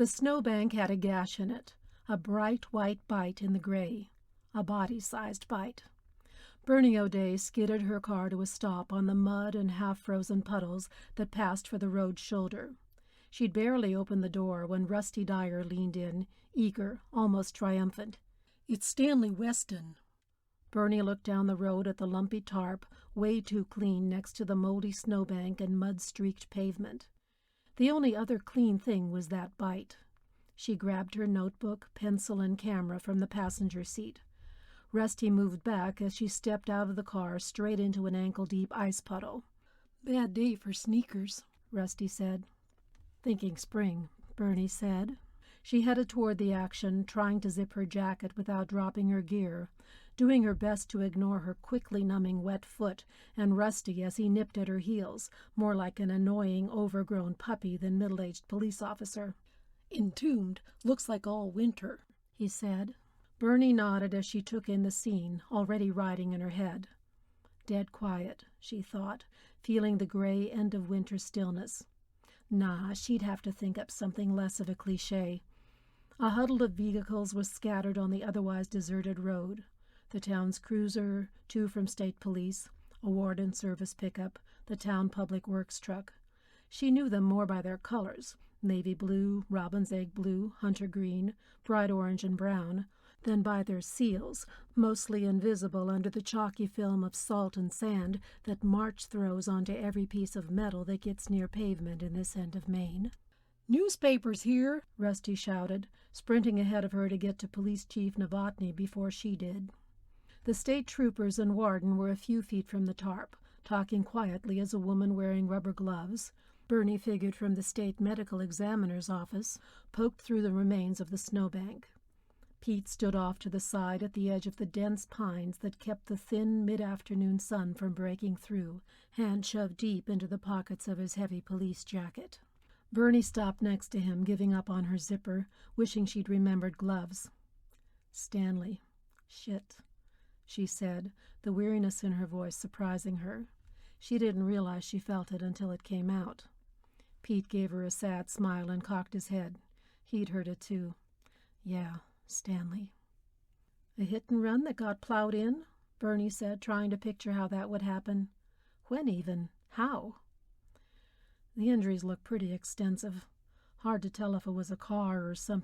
The snowbank had a gash in it, a bright white bite in the gray, a body-sized bite. Bernie O'Day skidded her car to a stop on the mud and half-frozen puddles that passed for the road's shoulder. She'd barely opened the door when Rusty Dyer leaned in, eager, almost triumphant. "It's Stanley Weston." Bernie looked down the road at the lumpy tarp, way too clean next to the moldy snowbank and mud-streaked pavement. The only other clean thing was that bite. She grabbed her notebook, pencil, and camera from the passenger seat. Rusty moved back as she stepped out of the car straight into an ankle-deep ice puddle. "Bad day for sneakers," Rusty said. "Thinking spring," Bernie said. She headed toward the action, trying to zip her jacket without dropping her gear, doing her best to ignore her quickly numbing wet foot and Rusty as he nipped at her heels, more like an annoying, overgrown puppy than middle-aged police officer. "Entombed looks like all winter," he said. Bernie nodded as she took in the scene, already riding in her head. Dead quiet, she thought, feeling the gray end-of-winter stillness. Nah, she'd have to think up something less of a cliché. A huddle of vehicles was scattered on the otherwise deserted road. The town's cruiser, 2 from state police, a warden service pickup, the town public works truck. She knew them more by their colors, navy blue, robin's egg blue, hunter green, bright orange and brown, than by their seals, mostly invisible under the chalky film of salt and sand that March throws onto every piece of metal that gets near pavement in this end of Maine. "Newspapers here!" Rusty shouted, sprinting ahead of her to get to Police Chief Novotny before she did. The state troopers and warden were a few feet from the tarp, talking quietly as a woman wearing rubber gloves, Bernie figured from the state medical examiner's office, poked through the remains of the snowbank. Pete stood off to the side at the edge of the dense pines that kept the thin mid-afternoon sun from breaking through, hand shoved deep into the pockets of his heavy police jacket. Bernie stopped next to him, giving up on her zipper, wishing she'd remembered gloves. "Stanley. Shit," she said, the weariness in her voice surprising her. She didn't realize she felt it until it came out. Pete gave her a sad smile and cocked his head. He'd heard it too. "Yeah. Stanley." "A hit and run that got plowed in?" Bernie said, trying to picture how that would happen. "When even? How?" "The injuries look pretty extensive. Hard to tell if it was a car or something